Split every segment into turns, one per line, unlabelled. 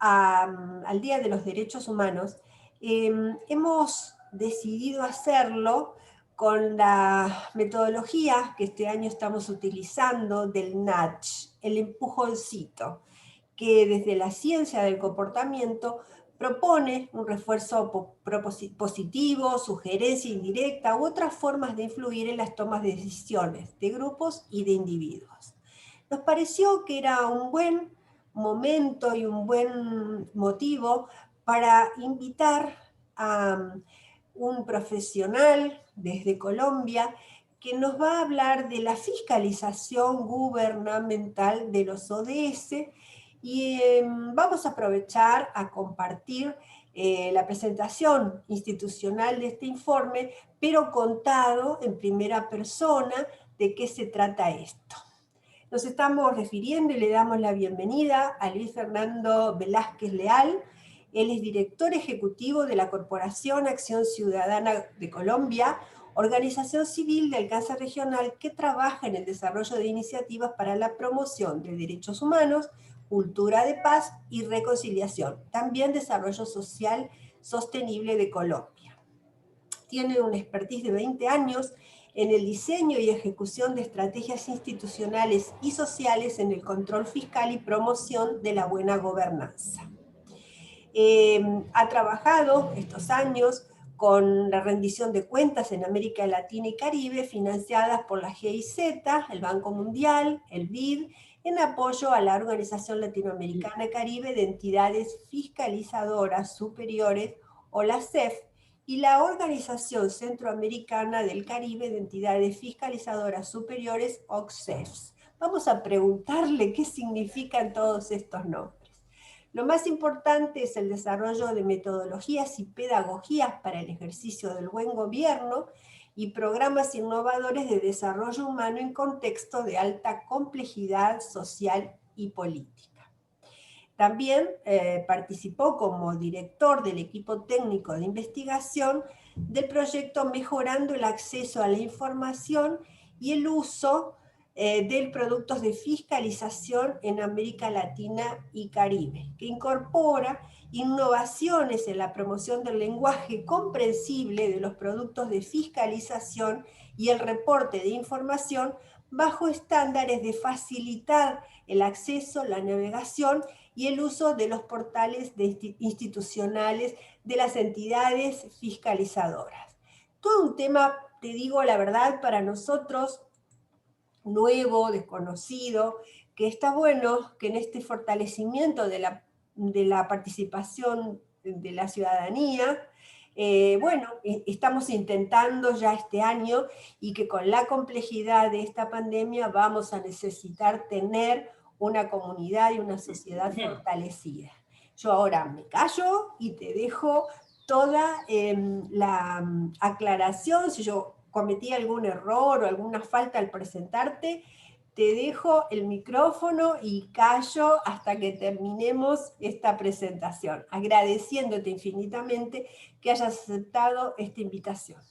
al Día de los Derechos Humanos, hemos decidido hacerlo con la metodología que este año estamos utilizando del nudge, el empujoncito, que desde la ciencia del comportamiento propone un refuerzo positivo, sugerencia indirecta u otras formas de influir en las tomas de decisiones de grupos y de individuos. Nos pareció que era un buen momento y un buen motivo para invitar a un profesional desde Colombia que nos va a hablar de la fiscalización gubernamental de los ODS y vamos a aprovechar a compartir la presentación institucional de este informe, pero contado en primera persona de qué se trata esto. Nos estamos refiriendo y le damos la bienvenida a Luis Fernando Velázquez Leal. Él es director ejecutivo de la Corporación Acción Ciudadana de Colombia, organización civil de alcance regional que trabaja en el desarrollo de iniciativas para la promoción de derechos humanos, cultura de paz y reconciliación, también desarrollo social sostenible de Colombia. Tiene una expertise de 20 años en el diseño y ejecución de estrategias institucionales y sociales en el control fiscal y promoción de la buena gobernanza. Ha trabajado estos años con la rendición de cuentas en América Latina y Caribe, financiadas por la GIZ, el Banco Mundial, el BID, en apoyo a la Organización Latinoamericana Caribe de Entidades Fiscalizadoras Superiores, o la CEF, y la Organización Centroamericana del Caribe de Entidades Fiscalizadoras Superiores, OCSEFS. Vamos a preguntarle qué significan todos estos nombres. Lo más importante es el desarrollo de metodologías y pedagogías para el ejercicio del buen gobierno y programas innovadores de desarrollo humano en contexto de alta complejidad social y política. También participó como director del equipo técnico de investigación del proyecto Mejorando el acceso a la información y el uso de productos de fiscalización en América Latina y Caribe, que incorpora innovaciones en la promoción del lenguaje comprensible de los productos de fiscalización y el reporte de información bajo estándares de facilitar el acceso, la navegación y el uso de los portales institucionales de las entidades fiscalizadoras. Todo un tema, te digo la verdad, para nosotros nuevo, desconocido, que está bueno que en este fortalecimiento de la participación de la ciudadanía, bueno, estamos intentando ya este año y que con la complejidad de esta pandemia vamos a necesitar tener una comunidad y una sociedad fortalecida. Yo ahora me callo y te dejo toda la aclaración. Si yo cometí algún error o alguna falta al presentarte, te dejo el micrófono y callo hasta que terminemos esta presentación, agradeciéndote infinitamente que hayas aceptado esta invitación.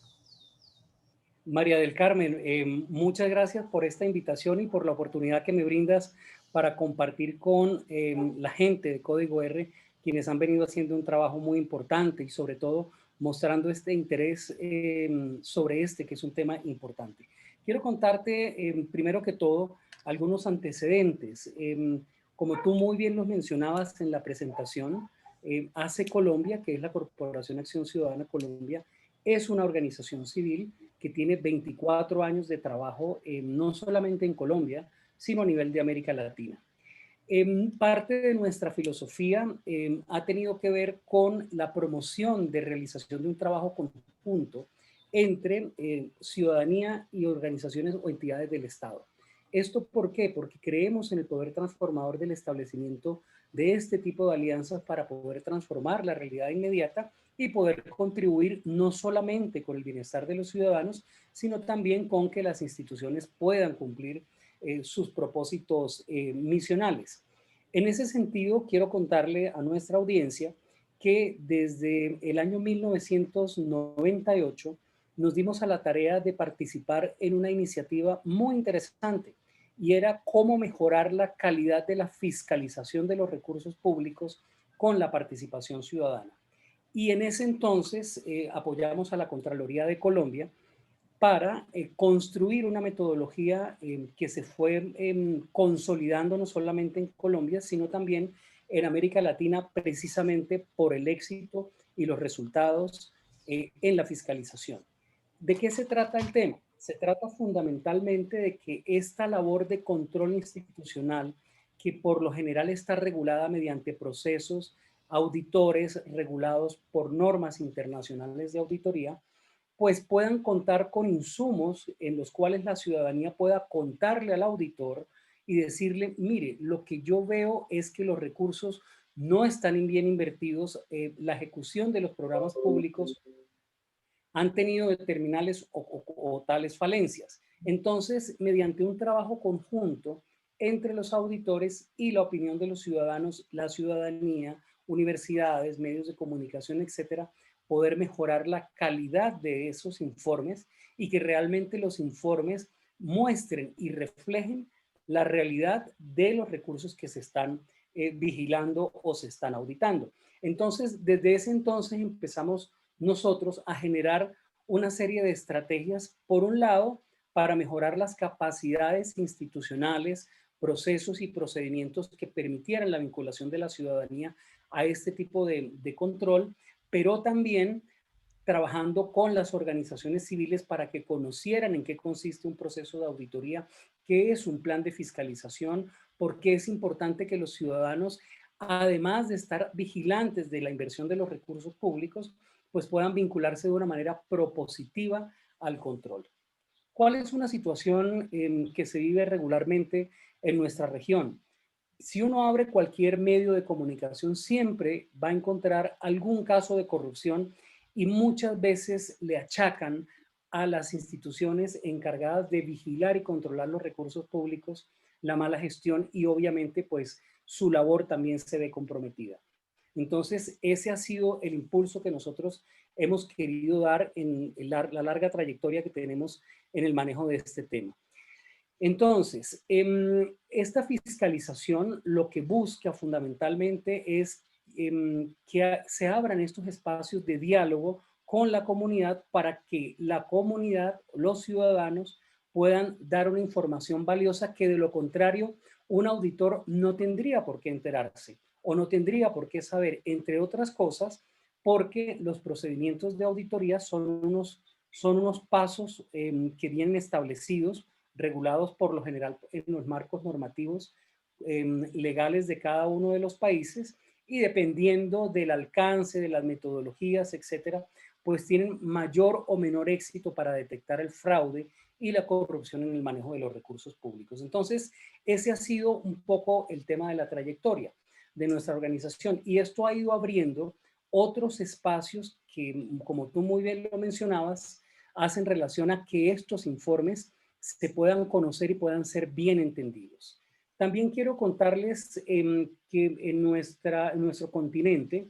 María del Carmen, muchas gracias por esta invitación y por la oportunidad que me brindas para compartir con la gente de Código R, quienes han venido haciendo un trabajo muy importante y sobre todo mostrando este interés sobre este, que es un tema importante. Quiero contarte, primero que todo, algunos antecedentes. Como tú muy bien los mencionabas en la presentación, ACE Colombia, que es la Corporación Acción Ciudadana Colombia, es una organización civil que tiene 24 años de trabajo, no solamente en Colombia, sino a nivel de América Latina. Parte de nuestra filosofía ha tenido que ver con la promoción de realización de un trabajo conjunto entre ciudadanía y organizaciones o entidades del Estado. ¿Esto por qué? Porque creemos en el poder transformador del establecimiento de este tipo de alianzas para poder transformar la realidad inmediata y poder contribuir no solamente con el bienestar de los ciudadanos, sino también con que las instituciones puedan cumplir sus propósitos misionales. En ese sentido, quiero contarle a nuestra audiencia que desde el año 1998 nos dimos a la tarea de participar en una iniciativa muy interesante y era cómo mejorar la calidad de la fiscalización de los recursos públicos con la participación ciudadana. Y en ese entonces apoyamos a la Contraloría de Colombia para construir una metodología que se fue consolidando no solamente en Colombia, sino también en América Latina, precisamente por el éxito y los resultados en la fiscalización. ¿De qué se trata el tema? Se trata fundamentalmente de que esta labor de control institucional, que por lo general está regulada mediante procesos auditores regulados por normas internacionales de auditoría, pues puedan contar con insumos en los cuales la ciudadanía pueda contarle al auditor y decirle, mire, lo que yo veo es que los recursos no están bien invertidos, la ejecución de los programas públicos han tenido determinales o tales falencias. Entonces, mediante un trabajo conjunto entre los auditores y la opinión de los ciudadanos, la ciudadanía, universidades, medios de comunicación, etcétera, poder mejorar la calidad de esos informes y que realmente los informes muestren y reflejen la realidad de los recursos que se están vigilando o se están auditando. Entonces, desde ese entonces empezamos nosotros a generar una serie de estrategias, por un lado, para mejorar las capacidades institucionales, procesos y procedimientos que permitieran la vinculación de la ciudadanía a este tipo de control, pero también trabajando con las organizaciones civiles para que conocieran en qué consiste un proceso de auditoría, qué es un plan de fiscalización, por qué es importante que los ciudadanos, además de estar vigilantes de la inversión de los recursos públicos, pues puedan vincularse de una manera propositiva al control. ¿Cuál es una situación que se vive regularmente en nuestra región? Si uno abre cualquier medio de comunicación, siempre va a encontrar algún caso de corrupción y muchas veces le achacan a las instituciones encargadas de vigilar y controlar los recursos públicos la mala gestión y obviamente pues su labor también se ve comprometida. Entonces, ese ha sido el impulso que nosotros hemos querido dar en la larga trayectoria que tenemos en el manejo de este tema. Entonces, esta fiscalización lo que busca fundamentalmente es que se abran estos espacios de diálogo con la comunidad para que la comunidad, los ciudadanos, puedan dar una información valiosa que de lo contrario un auditor no tendría por qué enterarse o no tendría por qué saber, entre otras cosas, porque los procedimientos de auditoría son unos pasos que vienen establecidos regulados por lo general en los marcos normativos legales de cada uno de los países y dependiendo del alcance, de las metodologías, etcétera, pues tienen mayor o menor éxito para detectar el fraude y la corrupción en el manejo de los recursos públicos. Entonces, ese ha sido un poco el tema de la trayectoria de nuestra organización y esto ha ido abriendo otros espacios que, como tú muy bien lo mencionabas, hacen relación a que estos informes se puedan conocer y puedan ser bien entendidos. También quiero contarles que en nuestro continente,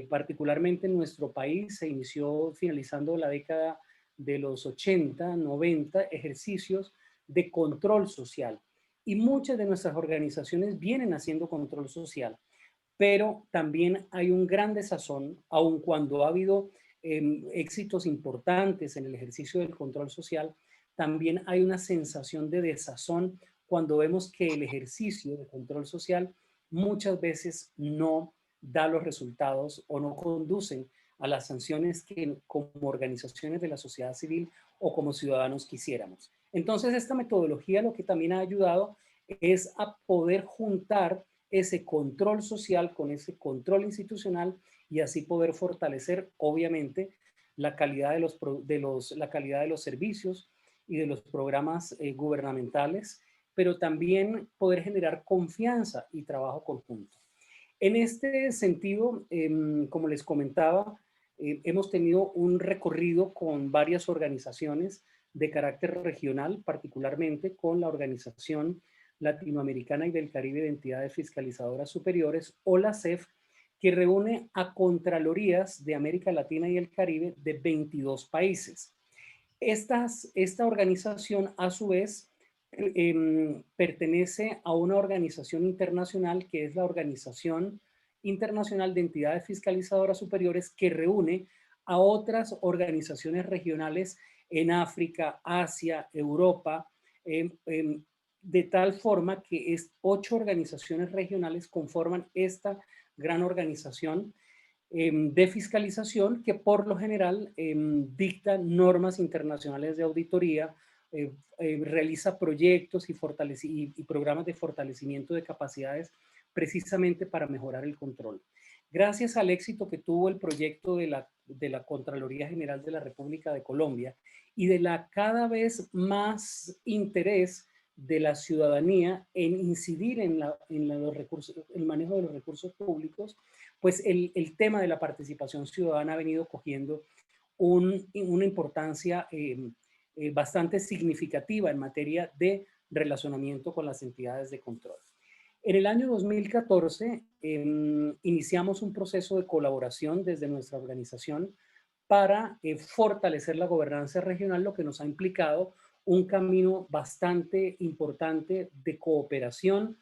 particularmente en nuestro país, se inició finalizando la década de los 80, 90, ejercicios de control social. Y muchas de nuestras organizaciones vienen haciendo control social, pero también hay un gran desazón, aun cuando ha habido éxitos importantes en el ejercicio del control social, también hay una sensación de desazón cuando vemos que el ejercicio de control social muchas veces no da los resultados o no conducen a las sanciones que como organizaciones de la sociedad civil o como ciudadanos quisiéramos. Entonces, esta metodología lo que también ha ayudado es a poder juntar ese control social con ese control institucional y así poder fortalecer, obviamente, la calidad la calidad de los servicios y de los programas gubernamentales, pero también poder generar confianza y trabajo conjunto. En este sentido, como les comentaba, hemos tenido un recorrido con varias organizaciones de carácter regional, particularmente con la Organización Latinoamericana y del Caribe de Entidades Fiscalizadoras Superiores, o la CEF, que reúne a contralorías de América Latina y el Caribe de 22 países. Esta organización, a su vez, pertenece a una organización internacional que es la Organización internacional de entidades fiscalizadoras superiores que reúne a otras organizaciones regionales en África, Asia, Europa, de tal forma que 8 organizaciones regionales conforman esta gran organización de fiscalización que por lo general dicta normas internacionales de auditoría, realiza proyectos y programas de fortalecimiento de capacidades precisamente para mejorar el control. Gracias al éxito que tuvo el proyecto de la Contraloría General de la República de Colombia y de la cada vez más interés de la ciudadanía en incidir en los recursos, el manejo de los recursos públicos, pues el tema de la participación ciudadana ha venido cogiendo una importancia bastante significativa en materia de relacionamiento con las entidades de control. En el año 2014 iniciamos un proceso de colaboración desde nuestra organización para fortalecer la gobernanza regional, lo que nos ha implicado un camino bastante importante de cooperación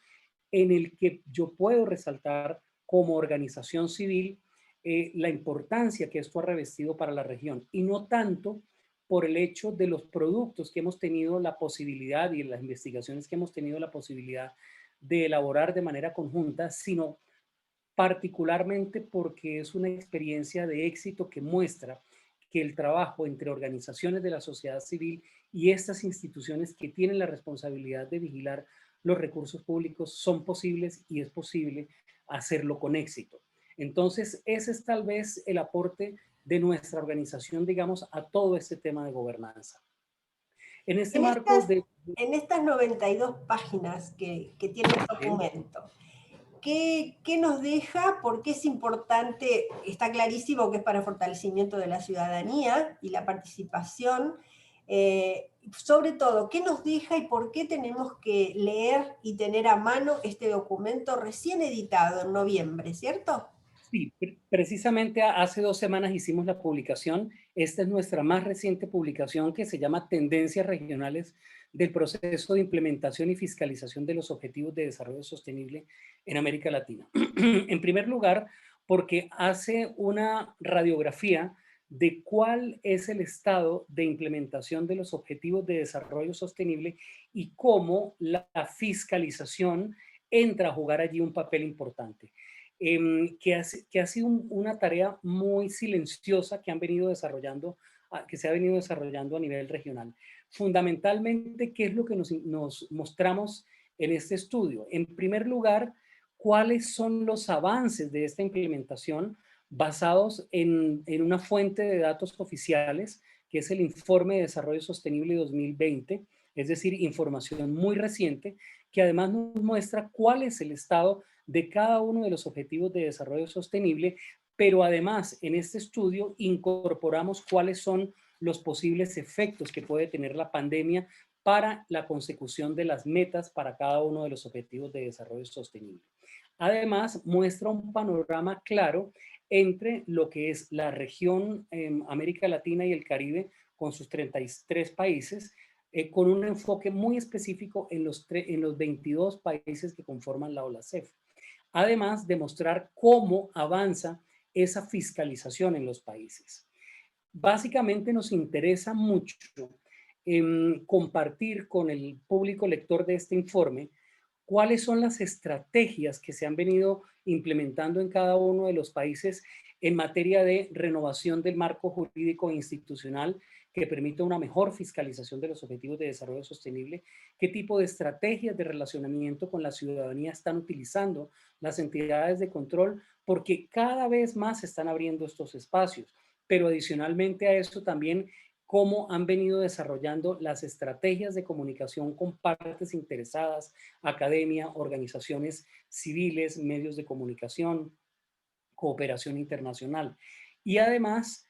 en el que yo puedo resaltar como organización civil la importancia que esto ha revestido para la región y no tanto por el hecho de los productos que hemos tenido la posibilidad y las investigaciones que hemos tenido la posibilidad de elaborar de manera conjunta, sino particularmente porque es una experiencia de éxito que muestra que el trabajo entre organizaciones de la sociedad civil y estas instituciones que tienen la responsabilidad de vigilar los recursos públicos son posibles y es posible hacerlo con éxito. Entonces, ese es tal vez el aporte de nuestra organización, digamos, a todo este tema de gobernanza. En este marco de...
En estas 92 páginas que tiene el documento, ¿qué nos deja? ¿Por qué es importante? Está clarísimo que es para fortalecimiento de la ciudadanía y la participación. Sobre todo, ¿qué nos deja y por qué tenemos que leer y tener a mano este documento recién editado en noviembre, ¿cierto?
Sí, precisamente hace 2 semanas hicimos la publicación. Esta es nuestra más reciente publicación que se llama Tendencias Regionales del Proceso de Implementación y Fiscalización de los Objetivos de Desarrollo Sostenible en América Latina. En primer lugar, porque hace una radiografía de cuál es el estado de implementación de los Objetivos de Desarrollo Sostenible y cómo la fiscalización entra a jugar allí un papel importante. Que ha sido una tarea muy silenciosa que han venido desarrollando, que se ha venido desarrollando a nivel regional. Fundamentalmente, ¿qué es lo que nos mostramos en este estudio? En primer lugar, ¿cuáles son los avances de esta implementación basados en una fuente de datos oficiales, que es el Informe de Desarrollo Sostenible 2020, es decir, información muy reciente, que además nos muestra cuál es el estado de cada uno de los objetivos de desarrollo sostenible, pero además en este estudio incorporamos cuáles son los posibles efectos que puede tener la pandemia para la consecución de las metas para cada uno de los objetivos de desarrollo sostenible. Además, muestra un panorama claro entre lo que es la región América Latina y el Caribe con sus 33 países, con un enfoque muy específico en los 22 países que conforman la OLACEF. Además de mostrar cómo avanza esa fiscalización en los países. Básicamente nos interesa mucho compartir con el público lector de este informe cuáles son las estrategias que se han venido implementando en cada uno de los países en materia de renovación del marco jurídico e institucional que permita una mejor fiscalización de los objetivos de desarrollo sostenible, qué tipo de estrategias de relacionamiento con la ciudadanía están utilizando las entidades de control, porque cada vez más se están abriendo estos espacios, pero adicionalmente a eso también cómo han venido desarrollando las estrategias de comunicación con partes interesadas, academia, organizaciones civiles, medios de comunicación, cooperación internacional. Y además,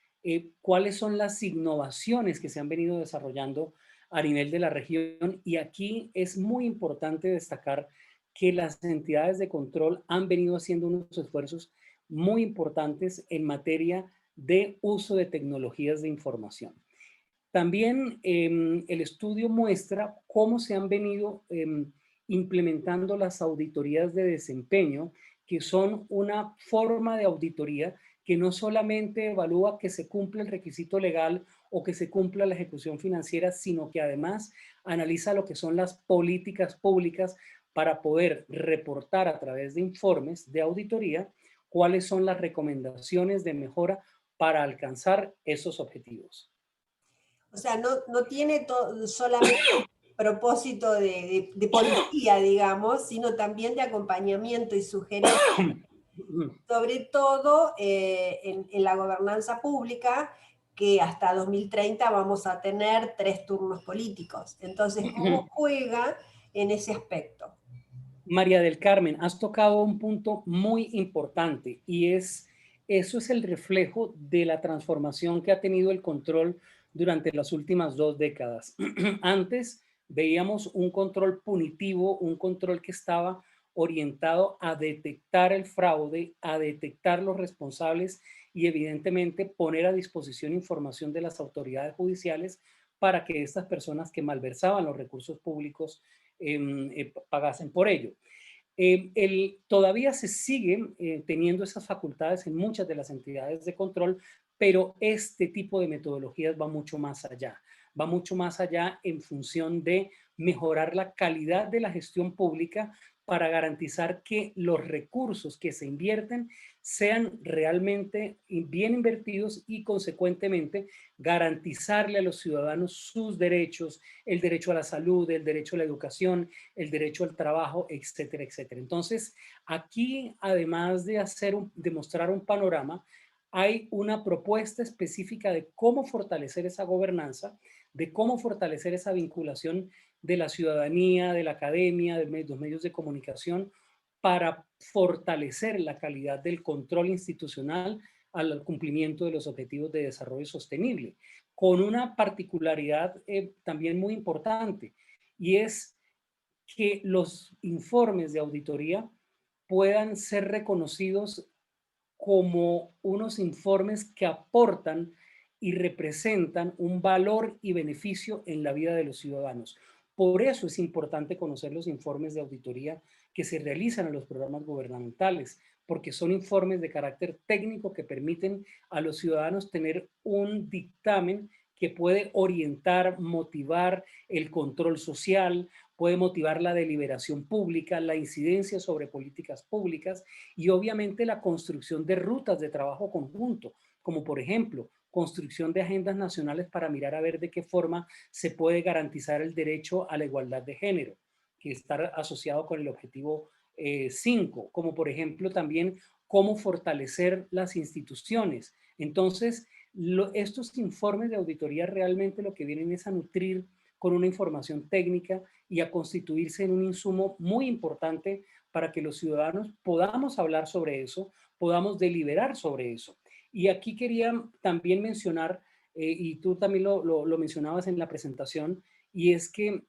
cuáles son las innovaciones que se han venido desarrollando a nivel de la región. Y aquí es muy importante destacar que las entidades de control han venido haciendo unos esfuerzos muy importantes en materia de uso de tecnologías de información. También el estudio muestra cómo se han venido implementando las auditorías de desempeño que son una forma de auditoría que no solamente evalúa que se cumpla el requisito legal o que se cumpla la ejecución financiera, sino que además analiza lo que son las políticas públicas para poder reportar a través de informes de auditoría cuáles son las recomendaciones de mejora para alcanzar esos objetivos.
O sea, no tiene solamente propósito de policía, digamos, sino también de acompañamiento y sugerencia, sobre todo en la gobernanza pública, que hasta 2030 vamos a tener 3 turnos políticos. Entonces, ¿cómo juega en ese aspecto?
María del Carmen, has tocado un punto muy importante y eso es el reflejo de la transformación que ha tenido el control durante las últimas 2 décadas. Antes veíamos un control punitivo, un control que estaba orientado a detectar el fraude, a detectar los responsables y evidentemente poner a disposición información de las autoridades judiciales para que estas personas que malversaban los recursos públicos pagasen por ello. Todavía se siguen teniendo esas facultades en muchas de las entidades de control, pero este tipo de metodologías va mucho más allá en función de mejorar la calidad de la gestión pública para garantizar que los recursos que se invierten sean realmente bien invertidos y consecuentemente garantizarle a los ciudadanos sus derechos, el derecho a la salud, el derecho a la educación, el derecho al trabajo, etcétera, etcétera. Entonces, aquí, además de mostrar un panorama, hay una propuesta específica de cómo fortalecer esa gobernanza, de cómo fortalecer esa vinculación de la ciudadanía, de la academia, de los medios de comunicación, para fortalecer la calidad del control institucional al cumplimiento de los objetivos de desarrollo sostenible, con una particularidad también muy importante, y es que los informes de auditoría puedan ser reconocidos como unos informes que aportan y representan un valor y beneficio en la vida de los ciudadanos. Por eso es importante conocer los informes de auditoría que se realizan en los programas gubernamentales, porque son informes de carácter técnico que permiten a los ciudadanos tener un dictamen que puede orientar, motivar el control social, puede motivar la deliberación pública, la incidencia sobre políticas públicas y obviamente la construcción de rutas de trabajo conjunto, como por ejemplo construcción de agendas nacionales para mirar a ver de qué forma se puede garantizar el derecho a la igualdad de género, que está asociado con el objetivo 5, como por ejemplo también cómo fortalecer las instituciones. Entonces, estos informes de auditoría realmente lo que vienen es a nutrir con una información técnica y a constituirse en un insumo muy importante para que los ciudadanos podamos hablar sobre eso, podamos deliberar sobre eso. Y aquí quería también mencionar, y tú también lo mencionabas en la presentación, y es que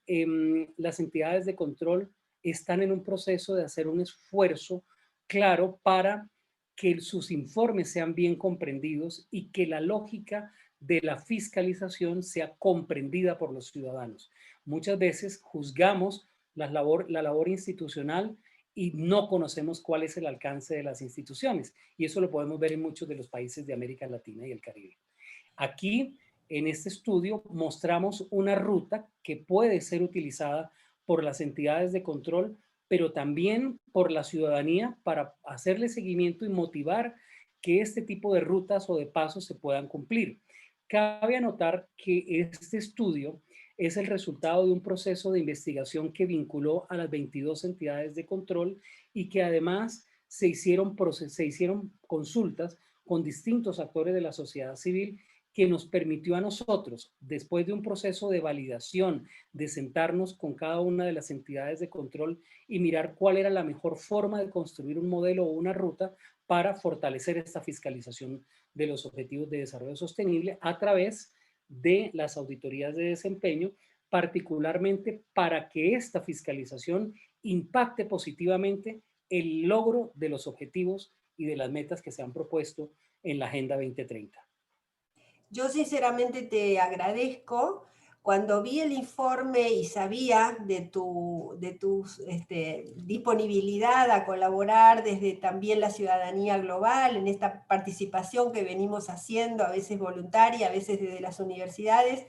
las entidades de control están en un proceso de hacer un esfuerzo claro para que sus informes sean bien comprendidos y que la lógica de la fiscalización sea comprendida por los ciudadanos. Muchas veces juzgamos la labor institucional y no conocemos cuál es el alcance de las instituciones. Y eso lo podemos ver en muchos de los países de América Latina y el Caribe. Aquí, en este estudio, mostramos una ruta que puede ser utilizada por las entidades de control, pero también por la ciudadanía para hacerle seguimiento y motivar que este tipo de rutas o de pasos se puedan cumplir. Cabe anotar que este estudio es el resultado de un proceso de investigación que vinculó a las 22 entidades de control y que además se hicieron consultas con distintos actores de la sociedad civil que nos permitió a nosotros, después de un proceso de validación, de sentarnos con cada una de las entidades de control y mirar cuál era la mejor forma de construir un modelo o una ruta para fortalecer esta fiscalización de los objetivos de desarrollo sostenible a través de las auditorías de desempeño, particularmente para que esta fiscalización impacte positivamente el logro de los objetivos y de las metas que se han propuesto en la Agenda 2030.
Yo sinceramente te agradezco Cuando vi el informe y sabía de tu disponibilidad a colaborar desde también la ciudadanía global, en esta participación que venimos haciendo, a veces voluntaria, a veces desde las universidades,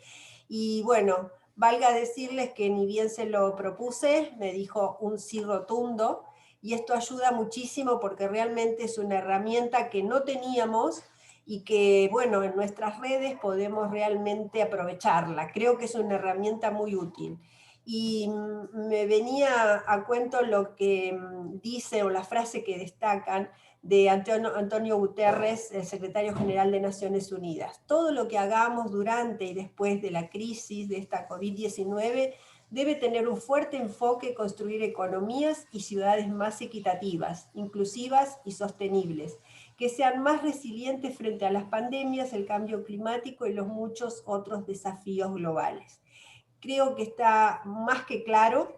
y bueno, valga decirles que ni bien se lo propuse, me dijo un sí rotundo, y esto ayuda muchísimo porque realmente es una herramienta que no teníamos, y que, bueno, en nuestras redes podemos realmente aprovecharla. Creo que es una herramienta muy útil. Y me venía a cuento lo que dice, o la frase que destacan de Antonio Guterres, el secretario general de Naciones Unidas. Todo lo que hagamos durante y después de la crisis de esta COVID-19 debe tener un fuerte enfoque en construir economías y ciudades más equitativas, inclusivas y sostenibles, que sean más resilientes frente a las pandemias, el cambio climático y los muchos otros desafíos globales. Creo que está más que claro,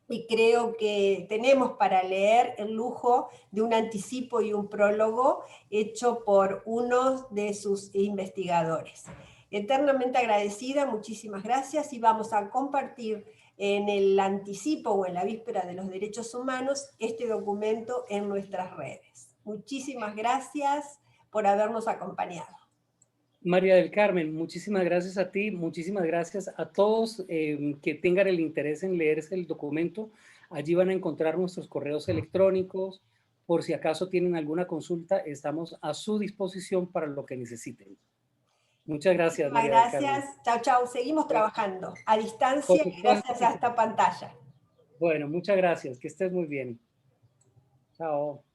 y creo que tenemos para leer el lujo de un anticipo y un prólogo hecho por uno de sus investigadores. Eternamente agradecida, muchísimas gracias, y vamos a compartir en el anticipo o en la víspera de los derechos humanos este documento en nuestras redes. Muchísimas gracias por habernos acompañado.
María del Carmen, muchísimas gracias a ti, muchísimas gracias a todos que tengan el interés en leerse el documento. Allí van a encontrar nuestros correos electrónicos. Por si acaso tienen alguna consulta, estamos a su disposición para lo que necesiten. Muchas gracias,
Muchísimas
María del Carmen.
gracias. Chao, chao. Seguimos trabajando a
Por
distancia y gracias
supuesto.
a esta pantalla.
Bueno, muchas gracias. Que estés muy bien. Chao.